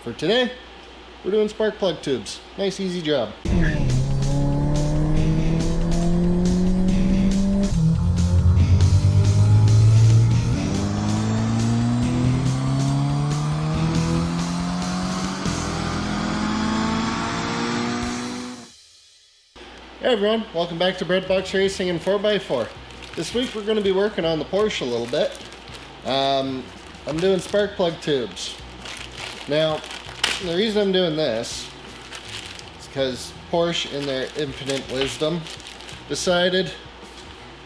For today, we're doing spark plug tubes. Nice easy job. Hey everyone, welcome back to Breadbox Racing in 4x4. This week we're going to be working on the Porsche a little bit. I'm doing spark plug tubes. Now, the reason I'm doing this is because Porsche, in their infinite wisdom, decided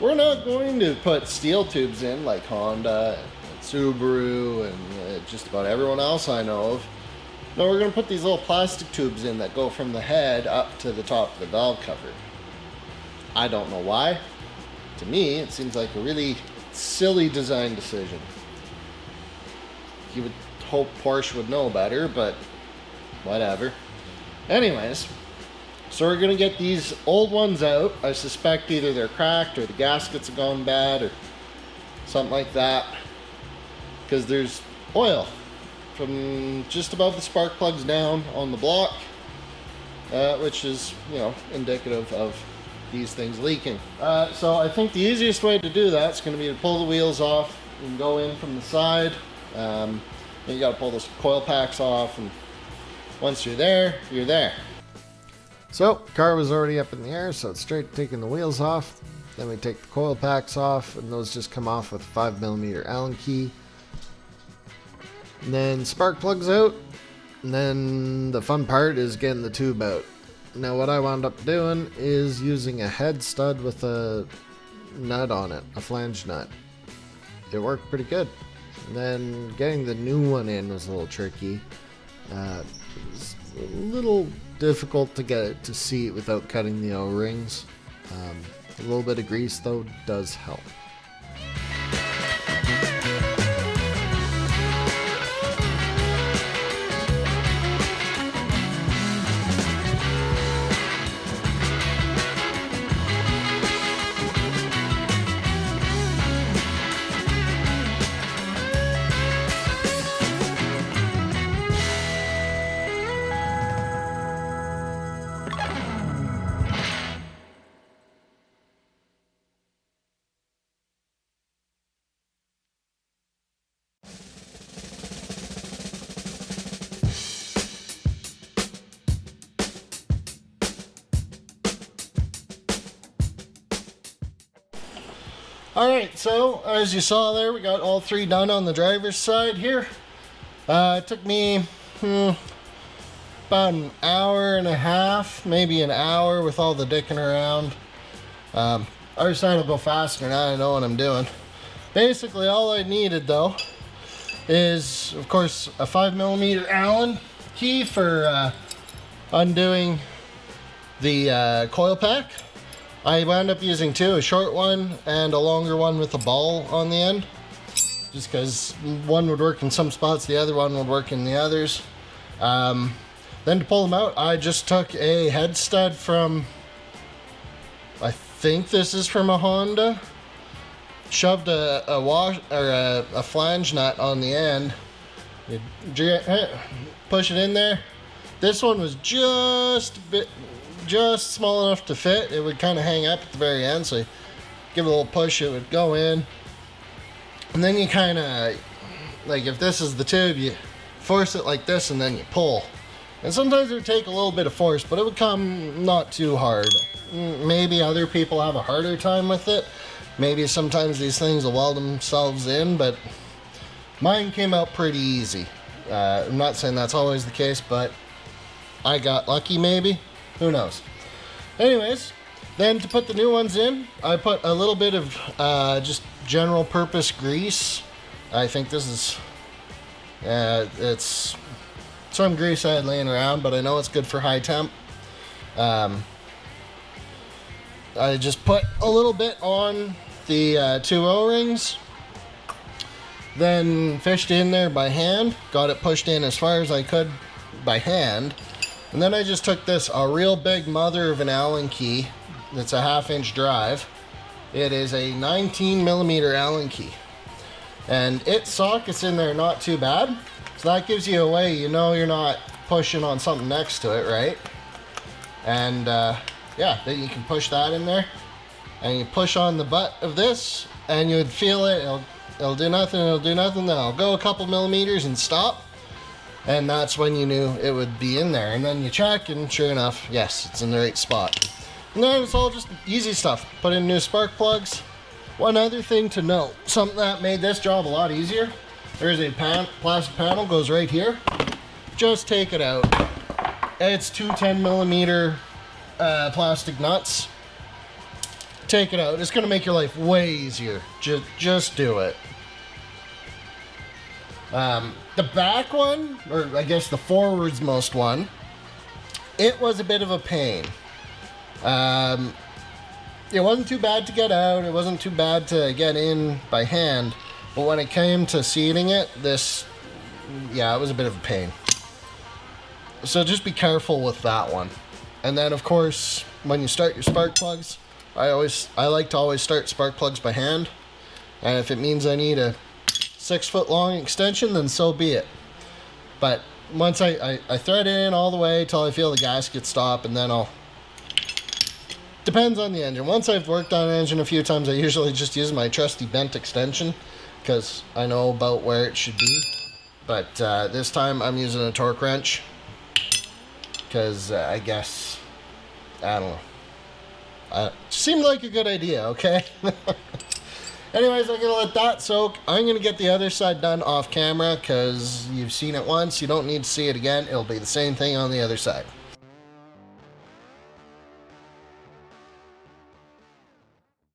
we're not going to put steel tubes in like Honda and Subaru and just about everyone else I know of. No, we're going to put these little plastic tubes in that go from the head up to the top of the valve cover. I don't know why. To me, it seems like a really silly design decision. You would hope Porsche would know better, but whatever. Anyways, so we're going to get these old ones out. I suspect either they're cracked or the gaskets have gone bad or something like that. Because there's oil from just above the spark plugs down on the block, which is, you know, indicative of these things leaking. So I think the easiest way to do that is going to be to pull the wheels off and go in from the side. Then you got to pull those coil packs off, and once you're there, you're there. So car was already up in the air, so it's straight taking the wheels off. Then we take the coil packs off, and those just come off with a 5mm Allen key. And then spark plugs out, and then the fun part is getting the tube out. Now what I wound up doing is using a head stud with a nut on it, a flange nut. It worked pretty good. And then getting the new one in was a little tricky. It was a little difficult to get it to seat without cutting the O-rings. A little bit of grease though does help. Alright, so as you saw there, we got all three done on the driver's side here. It took me about an hour and a half, maybe an hour with all the dicking around. I was trying to go faster, now I know what I'm doing. Basically all I needed though is, of course, a 5mm Allen key for undoing the coil pack. I wound up using two, a short one and a longer one with a ball on the end. Just because one would work in some spots, the other one would work in the others. Then to pull them out, I just took a head stud from, I think this is from a Honda. Shoved a wash or a flange nut on the end. You push it in there. This one was just small enough to fit. It would kind of hang up at the very end, so you give it a little push, it would go in. And then you kind of, like if this is the tube, you force it like this and then you pull. And sometimes it would take a little bit of force, but it would come not too hard. Maybe other people have a harder time with it. Maybe sometimes these things will weld themselves in, but mine came out pretty easy. I'm not saying that's always the case, but I got lucky maybe. Who knows? Anyways, then to put the new ones in, I put a little bit of just general purpose grease. I think this is, it's some grease I had laying around, but I know it's good for high temp. I just put a little bit on the two O-rings, then fished in there by hand, got it pushed in as far as I could by hand. And then I just took this, a real big mother of an Allen key. That's a 1/2-inch drive. It is a 19mm Allen key. And its socket's in there not too bad. So that gives you a way, you know, you're not pushing on something next to it, right? And yeah, then you can push that in there, and you push on the butt of this, and you would feel it. It'll do nothing. It'll do nothing. Then I'll go a couple millimeters and stop, and that's when you knew it would be in there. And then you check, and sure enough, yes, it's in the right spot. And then it's all just easy stuff. Put in new spark plugs. One other thing to note, something that made this job a lot easier. There's a plastic panel goes right here. Just take it out. It's two 10 millimeter plastic nuts. Take it out. It's gonna make your life way easier. Just do it. The back one, or I guess the forwards most one, it was a bit of a pain. It wasn't too bad to get out. It wasn't too bad to get in by hand. But when it came to seating it, yeah, it was a bit of a pain. So just be careful with that one. And then of course, when you start your spark plugs, I like to always start spark plugs by hand. And if it means I need a 6 foot long extension, then so be it. But once I thread it in all the way till I feel the gasket stop, and then depends on the engine. Once I've worked on an engine a few times, I usually just use my trusty bent extension, because I know about where it should be. But this time I'm using a torque wrench, because I guess, I don't know. Seemed like a good idea, okay? Anyways, I'm going to let that soak. I'm going to get the other side done off camera, because you've seen it once. You don't need to see it again. It'll be the same thing on the other side.